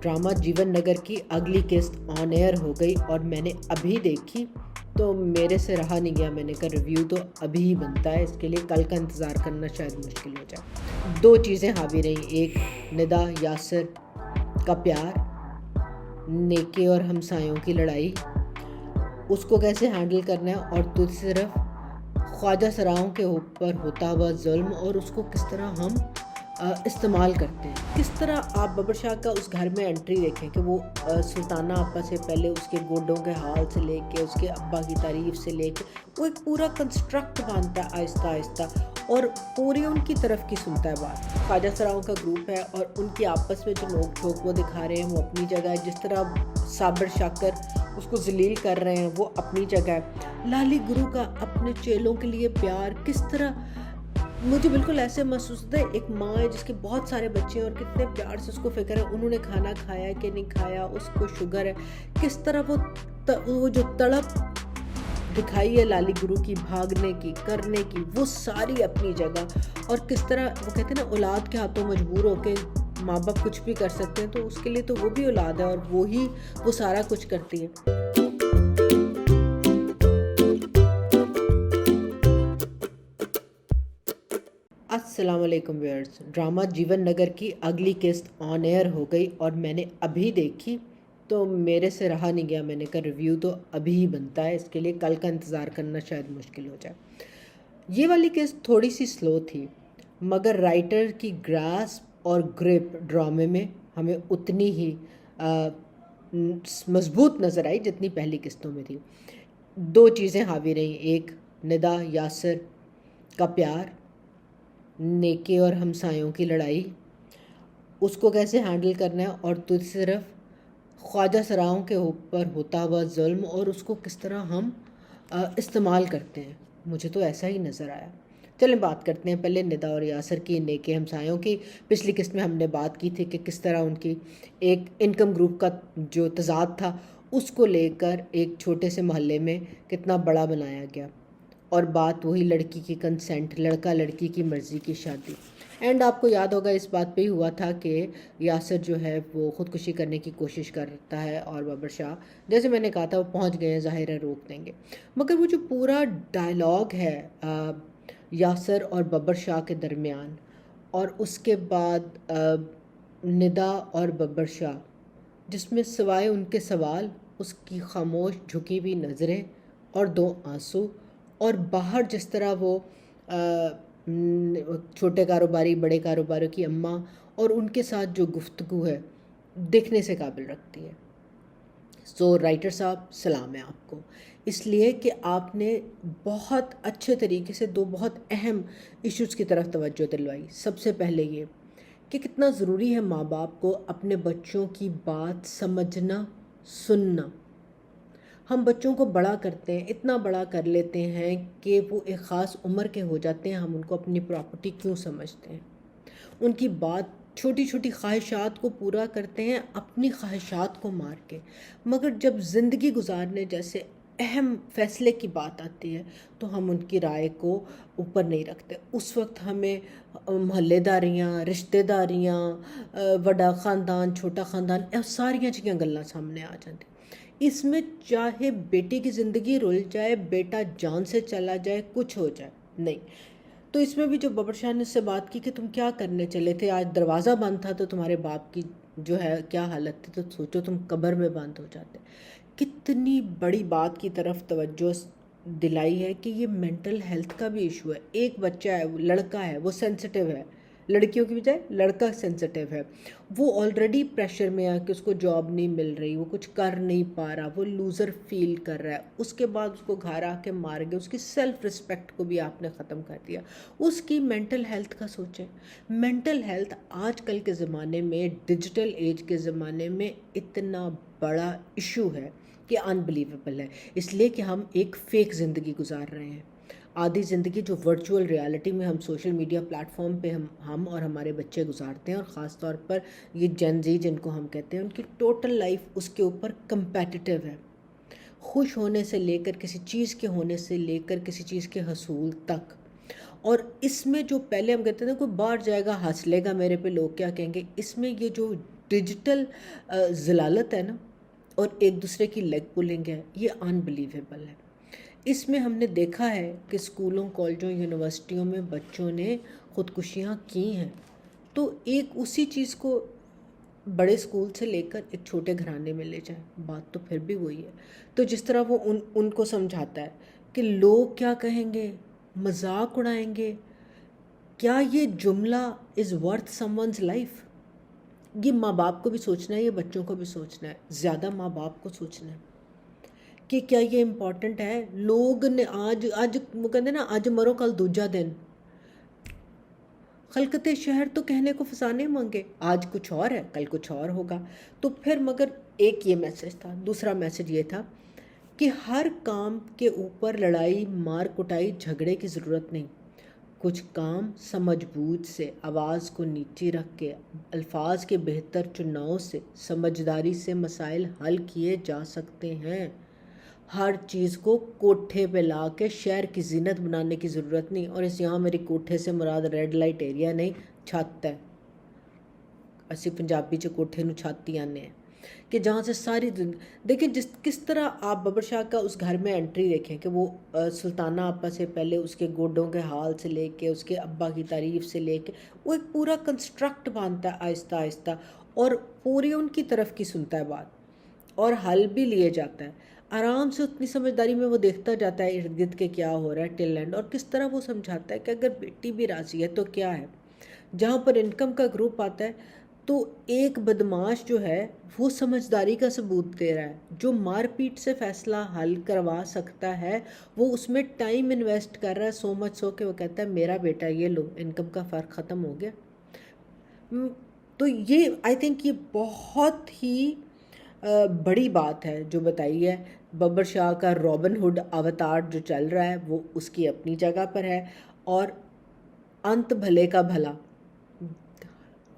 Drama जीवन नगर की अगली किस्त ऑन एयर हो गई और मैंने अभी देखी तो मेरे से रहा नहीं गया। मैंने कहा रिव्यू तो अभी ही बनता है, इसके लिए कल का इंतज़ार करना शायद मुश्किल हो जाए। दो चीज़ें हावी रहीं, एक निदा यासिर का प्यार, नेके और हमसायों की लड़ाई, उसको कैसे हैंडल करना है, और तुझ सिर्फ ख्वाजा सराओं के ऊपर होता हुआ जुल्म और उसको किस तरह हम इस्तेमाल करते हैं। किस तरह आप बबर शाह का उस घर में एंट्री देखें कि वो सुल्ताना आपा से पहले उसके गोडों के हाल से लेके उसके अब्बा की तारीफ से लेके वो एक पूरा कंस्ट्रक्ट बांधता है आहिस्ता आहिस्ता, और पूरी उनकी तरफ की सुनता है बात। ख्वाजा सराओं का ग्रुप है और उनकी आपस में जो नोक झोंक वो दिखा रहे हैं वो अपनी जगह है। जिस तरह साबिर शाकर उसको जलील कर रहे हैं वो अपनी जगह है। लाली गुरु का अपने चेलों के लिए प्यार किस तरह, मुझे बिल्कुल ऐसे महसूस होता है एक माँ है जिसके बहुत सारे बच्चे हैं और कितने प्यार से उसको फिक्र है उन्होंने खाना खाया कि नहीं खाया, उसको शुगर है, किस तरह वो जो तड़प दिखाई है लाली गुरु की भागने की करने की, वो सारी अपनी जगह। और किस तरह वो कहते हैं ना, औलाद के हाथों मजबूर होके माँ बाप कुछ भी कर सकते हैं, तो उसके लिए तो वो भी औलाद है और वो सारा कुछ करती है। अस्सलाम वालेकुम व्यूअर्स, ड्रामा जीवन नगर की अगली किस्त ऑन एयर हो गई और मैंने अभी देखी तो मेरे से रहा नहीं गया। मैंने कहा रिव्यू तो अभी ही बनता है, इसके लिए कल का इंतज़ार करना शायद मुश्किल हो जाए। ये वाली किस्त थोड़ी सी स्लो थी मगर राइटर की ग्रास्प और ग्रिप ड्रामे में हमें उतनी ही मजबूत नज़र आई जितनी पहली किस्तों में थी। दो चीज़ें हावी रहीं, एक निदा यासिर का प्यार, नेके और हमसायों की लड़ाई, उसको कैसे हैंडल करना है, और तुझ सिर्फ ख्वाजा सराओं के ऊपर होता हुआ जुल्म और उसको किस तरह हम इस्तेमाल करते हैं। मुझे तो ऐसा ही नज़र आया। चलें बात करते हैं पहले निदा और यासिर की, नेके हमसायों की। पिछली किस्त में हमने बात की थी कि किस तरह उनकी एक इनकम ग्रुप का जो तजाद था उसको लेकर एक छोटे से मोहल्ले में कितना बड़ा बनाया गया, और बात वही लड़की की कंसेंट, लड़का लड़की की मर्ज़ी की शादी। एंड आपको याद होगा इस बात पे ही हुआ था कि यासिर जो है वो ख़ुदकुशी करने की कोशिश करता है और बबर शाह, जैसे मैंने कहा था, वो पहुंच गए हैं, ज़ाहिर है रोक देंगे। मगर वो जो पूरा डायलॉग है यासिर और बबर शाह के दरमियान, और उसके बाद निदा और बबर शाह, जिसमें सिवाय उनके सवाल उसकी खामोश झुकी हुई नज़रें और दो आंसू, और बाहर जिस तरह वो छोटे कारोबारी बड़े कारोबारियों की अम्मा और उनके साथ जो गुफ्तगू है देखने से काबिल रखती है। सो राइटर साहब, सलाम है आपको, इसलिए कि आपने बहुत अच्छे तरीके से दो बहुत अहम इश्यूज़ की तरफ तवज्जो दिलवाई। सबसे पहले ये कि कितना ज़रूरी है माँ बाप को अपने बच्चों की बात समझना, सुनना। हम बच्चों को बड़ा करते हैं, इतना बड़ा कर लेते हैं कि वो एक ख़ास उम्र के हो जाते हैं, हम उनको अपनी प्रॉपर्टी क्यों समझते हैं, उनकी बात, छोटी छोटी ख्वाहिशात को पूरा करते हैं अपनी ख्वाहिशात को मार के। मगर जब ज़िंदगी गुजारने जैसे अहम फ़ैसले की बात आती है तो हम उनकी राय को ऊपर नहीं रखते। उस वक्त हमें महल्लेदारियाँ, रिश्तेदारियाँ, बड़ा ख़ानदान, छोटा ख़ानदान, सारियाँ चीज़ें गल्लां सामने आ जाती। इसमें चाहे बेटी की ज़िंदगी रुल जाए, बेटा जान से चला जाए, कुछ हो जाए, नहीं। तो इसमें भी जो बबर शाह ने उससे बात की कि तुम क्या करने चले थे, आज दरवाज़ा बंद था तो तुम्हारे बाप की जो है क्या हालत थी, तो सोचो तुम कब्र में बंद हो जाते। कितनी बड़ी बात की तरफ तवज्जो दिलाई है कि ये मेंटल हेल्थ का भी इशू है। एक बच्चा है, वो लड़का है, वो सेंसिटिव है, लड़कियों की बजाय लड़का सेंसिटिव है। वो ऑलरेडी प्रेशर में है कि उसको जॉब नहीं मिल रही, वो कुछ कर नहीं पा रहा, वो लूज़र फील कर रहा है। उसके बाद उसको घर आके मार गए, उसकी सेल्फ रिस्पेक्ट को भी आपने ख़त्म कर दिया। उसकी मेंटल हेल्थ का सोचें। मेंटल हेल्थ आजकल के ज़माने में, डिजिटल एज के ज़माने में इतना बड़ा इशू है कि अनबिलीवेबल है। इसलिए कि हम एक फ़ेक ज़िंदगी गुजार रहे हैं, आधी ज़िंदगी जो वर्चुअल रियलिटी में हम सोशल मीडिया प्लेटफॉर्म पे हम और हमारे बच्चे गुजारते हैं, और ख़ास तौर पर ये जेन ज़ी जिनको हम कहते हैं, उनकी टोटल लाइफ उसके ऊपर कंपेटिटिव है। खुश होने से लेकर, किसी चीज़ के होने से लेकर, किसी चीज़ के हसूल तक। और इसमें जो पहले हम कहते थे कोई बाहर जाएगा हंस लेगा मेरे पे, लोग क्या कहेंगे, इसमें ये जो डिजिटल ज़लालत है ना, और एक दूसरे की लेग पुलिंग है, ये अनबिलीवेबल है। इसमें हमने देखा है कि स्कूलों, कॉलेजों, यूनिवर्सिटियों में बच्चों ने ख़ुदकुशियाँ की हैं। तो एक उसी चीज़ को बड़े स्कूल से लेकर एक छोटे घराने में ले जाए, बात तो फिर भी वही है। तो जिस तरह वो उनको समझाता है कि लोग क्या कहेंगे, मजाक उड़ाएंगे, क्या ये जुमला इज़ वर्थ समवन्स लाइफ? ये माँ बाप को भी सोचना है, ये बच्चों को भी सोचना है, ज़्यादा माँ बाप को सोचना है कि क्या ये इम्पोर्टेंट है। लोग ने आज आज वो कहते ना, आज मरो कल दूजा दिन। खलकते शहर तो कहने को फसाने मांगे, आज कुछ और है कल कुछ और होगा। तो फिर मगर एक ये मैसेज था। दूसरा मैसेज ये था कि हर काम के ऊपर लड़ाई, मार कुटाई, झगड़े की ज़रूरत नहीं। कुछ काम समझबूझ से, आवाज़ को नीचे रख के, अल्फाज के बेहतर चुनाव से, समझदारी से मसाइल हल किए जा सकते हैं। हर चीज़ को कोठे पे ला के शहर की जीनत बनाने की ज़रूरत नहीं। और इस यहाँ मेरी कोठे से मुराद रेड लाइट एरिया नहीं, छत है। असी पंजाबी च कोठे नूं छत ही आने हैं कि जहाँ से सारी देखिए किस तरह आप बबर शाह का उस घर में एंट्री देखें कि वो सुल्ताना आपा से पहले उसके गोडों के हाल से लेके, उसके अब्बा की तारीफ़ से लेके, वो एक पूरा कंस्ट्रक्ट बांधता है आहिस्ता आहिस्ता, और पूरी उनकी तरफ की सुनता है बात, और हल भी लिए जाता है आराम से। उतनी समझदारी में वो देखता जाता है इर्द गिर्द के क्या हो रहा है टिल एंड, और किस तरह वो समझाता है कि अगर बेटी भी राजी है तो क्या है। जहाँ पर इनकम का ग्रुप आता है तो एक बदमाश जो है वो समझदारी का सबूत दे रहा है। जो मारपीट से फ़ैसला हल करवा सकता है वो उसमें टाइम इन्वेस्ट कर रहा है, सो मच सो के वो कहता है मेरा बेटा ये लो, इनकम का फ़र्क ख़त्म हो गया। तो ये आई थिंक ये बहुत ही बड़ी बात है जो बताई है। बबर शाह का रॉबिन हुड अवतार जो चल रहा है वो उसकी अपनी जगह पर है, और अंत भले का भला,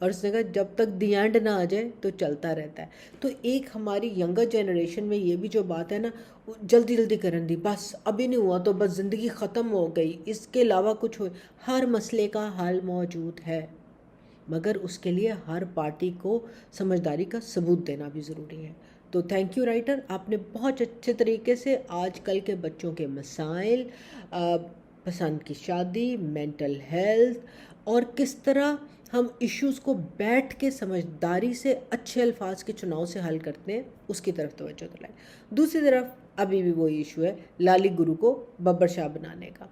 और उसने कहा जब तक दी एंड ना आ जाए तो चलता रहता है। तो एक हमारी यंगर जनरेशन में ये भी जो बात है ना, जल्दी जल्दी करन दी, बस अभी नहीं हुआ तो बस ज़िंदगी ख़त्म हो गई, इसके अलावा कुछ हो। हर मसले का हल मौजूद है, मगर उसके लिए हर पार्टी को समझदारी का सबूत देना भी ज़रूरी है। तो थैंक यू राइटर, आपने बहुत अच्छे तरीके से आजकल के बच्चों के मसाइल, पसंद की शादी, मेंटल हेल्थ, और किस तरह हम इश्यूज़ को बैठ के समझदारी से अच्छे अल्फाज के चुनाव से हल करते हैं, उसकी तरफ तवज्जो दिलाएं। दूसरी तरफ अभी भी वही इशू है लाली गुरु को बब्बर शाह बनाने का।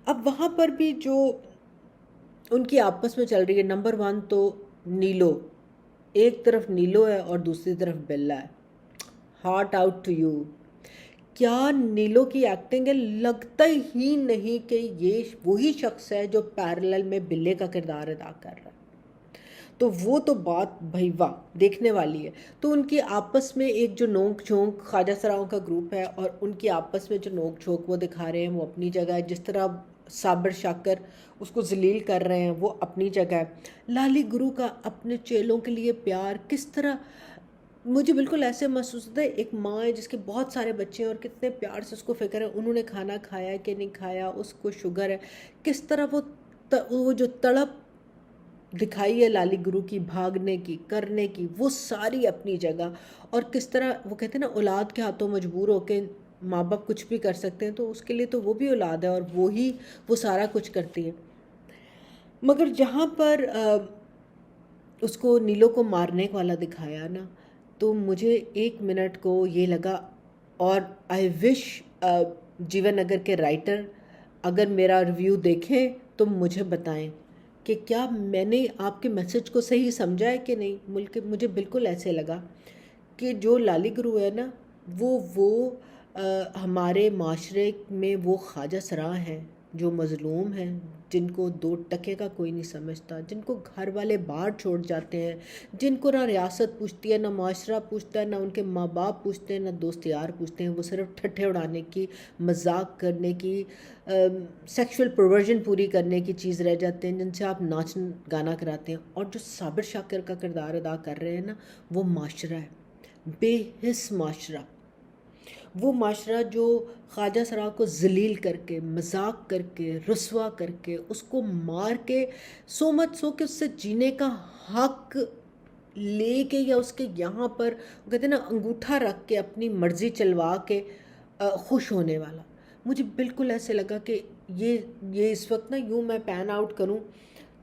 अब वहाँ पर भी जो उनकी आपस में चल रही है, नंबर 1 तो नीलो, एक तरफ नीलो है और दूसरी तरफ बेला है। Heart out to you. क्या नीलो की एक्टिंग है, लगता ही नहीं कि ये वही शख्स है जो पैरेलल में बिल्ले का किरदार अदा कर रहा है। तो वो तो बात भाई वाह देखने वाली है। तो उनकी आपस में एक जो नोक झोंक, ख्वाजा सराओं का ग्रुप है और उनकी आपस में जो नोक झोंक वो दिखा रहे हैं वो अपनी जगह है। जिस तरह साबिर शाकर उसको जलील कर रहे हैं वो अपनी जगह है। लाली गुरु का अपने चेलों के लिए प्यार किस तरह, मुझे बिल्कुल ऐसे महसूस होता है एक माँ है जिसके बहुत सारे बच्चे हैं और कितने प्यार से उसको फिक्र है, उन्होंने खाना खाया कि नहीं खाया, उसको शुगर है, किस तरह वो जो तड़प दिखाई है लाली गुरु की, भागने की, करने की, वो सारी अपनी जगह। और किस तरह वो कहते हैं ना, औलाद के हाथों मजबूर होके माँ बाप कुछ भी कर सकते हैं, तो उसके लिए तो वो भी औलाद है और वो सारा कुछ करती है। मगर जहाँ पर उसको नीलो को मारने वाला दिखाया ना, तो मुझे 1 मिनट को ये लगा, और आई विश जीवन नगर के राइटर अगर मेरा रिव्यू देखें तो मुझे बताएं कि क्या मैंने आपके मैसेज को सही समझा है कि नहीं। मुझे बिल्कुल ऐसे लगा कि जो लाली गुरु है ना, वो हमारे माशरे में वो ख्वाजा सरा हैं जो मज़लूम हैं, जिनको 2 टके का कोई नहीं समझता, जिनको घर वाले बाहर छोड़ जाते हैं, जिनको ना रियासत पूछती है, ना माशरा पूछता है, ना उनके माँ बाप पूछते हैं, ना दोस्त यार पूछते हैं। वो सिर्फ ठट्ठे उड़ाने की, मजाक करने की, सेक्सुअल प्रोवर्जन पूरी करने की चीज़ रह जाते हैं, जिनसे आप नाच गाना कराते हैं। और जो साबिर शाकिर का किरदार अदा कर रहे हैं ना, वो माशरा है, बेहिस माशरा। वो माशरा जो ख्वाजा सरा को जलील करके, मजाक करके, रुसवा करके, उसको मार के, सो मच सो कि उससे जीने का हक लेके या उसके यहाँ पर कहते हैं ना अंगूठा रख के अपनी मर्ज़ी चलवा के खुश होने वाला। मुझे बिल्कुल ऐसे लगा कि ये इस वक्त ना यूँ मैं पैन आउट करूँ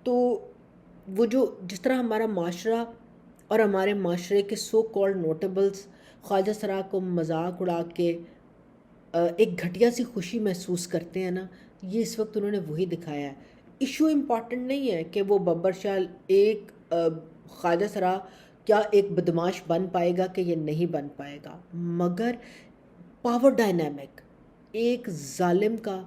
तो वो जो जिस तरह हमारा माशरा और हमारे माशरे के सो कॉल्ड नोटेबल्स ख्वाजा सरा को मजाक उड़ा के एक घटिया सी खुशी महसूस करते हैं ना, ये इस वक्त उन्होंने वही दिखाया है। इशू इम्पॉर्टेंट नहीं है कि वो बब्बर शाह एक ख्वाजा सरा क्या एक बदमाश बन पाएगा कि ये नहीं बन पाएगा, मगर पावर डायनामिक एक जालिम का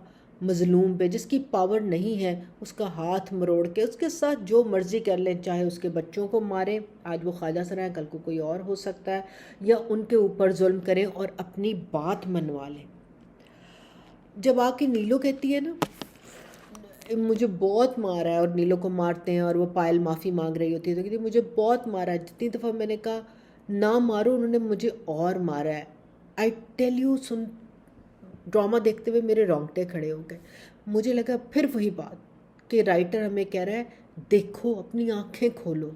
मज़लूम पे जिसकी पावर नहीं है उसका हाथ मरोड़ के उसके साथ जो मर्ज़ी कर लें, चाहे उसके बच्चों को मारें, आज वो ख्वाजा सरा है कल को कोई और हो सकता है, या उनके ऊपर जुल्म करें और अपनी बात मनवा लें। जब आके नीलो कहती है ना मुझे बहुत मारा है और नीलो को मारते हैं और वो पायल माफ़ी मांग रही होती है तो कहती है मुझे बहुत मारा है, जितनी दफ़ा मैंने कहा ना मारो उन्होंने मुझे और मारा है। आई टेल यू, सुन ड्रामा देखते हुए मेरे रोंगटे खड़े हो गए। मुझे लगा फिर वही बात कि राइटर हमें कह रहा है देखो अपनी आंखें खोलो,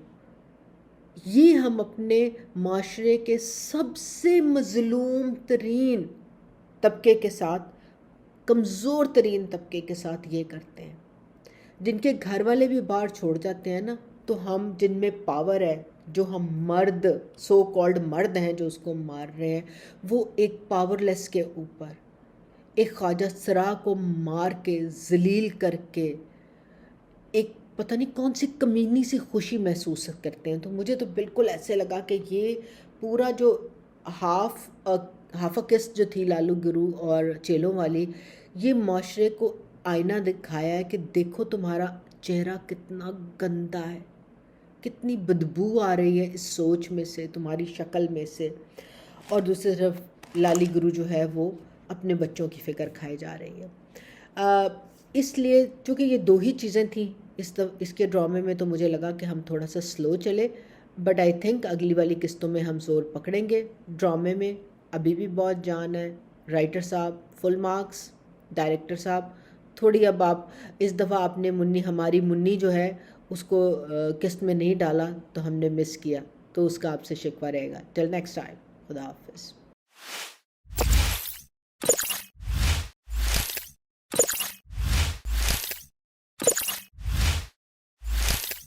ये हम अपने माशरे के सबसे मज़लूम तरीन तबके के साथ, कमज़ोर तरीन तबके के साथ ये करते हैं। जिनके घर वाले भी बाहर छोड़ जाते हैं ना, तो हम जिनमें पावर है, जो हम मर्द सो कॉल्ड मर्द हैं जो उसको मार रहे हैं, वो एक पावरलेस के ऊपर एक ख्वाजा सरा को मार के जलील करके एक पता नहीं कौन सी कमीनी सी खुशी महसूस करते हैं। तो मुझे तो बिल्कुल ऐसे लगा कि ये पूरा जो हाफ किस्त जो थी लालू गुरु और चेलों वाली, ये माशरे को आईना दिखाया है कि देखो तुम्हारा चेहरा कितना गंदा है, कितनी बदबू आ रही है इस सोच में से, तुम्हारी शक्ल में से। और दूसरी तरफ लाली गुरु जो है वो अपने बच्चों की फ़िक्र खाए जा रही है। इसलिए चूँकि ये दो ही चीज़ें थी इसके ड्रामे में, तो मुझे लगा कि हम थोड़ा सा स्लो चले, बट आई थिंक अगली वाली किस्तों में हम जोर पकड़ेंगे। ड्रामे में अभी भी बहुत जान है। राइटर साहब फुल मार्क्स, डायरेक्टर साहब थोड़ी, अब आप इस दफ़ा आपने हमारी मुन्नी जो है उसको किस्त में नहीं डाला तो हमने मिस किया, तो उसका आपसे शिकवा रहेगा। टिल नेक्स्ट टाइम, खुदा हाफिज़।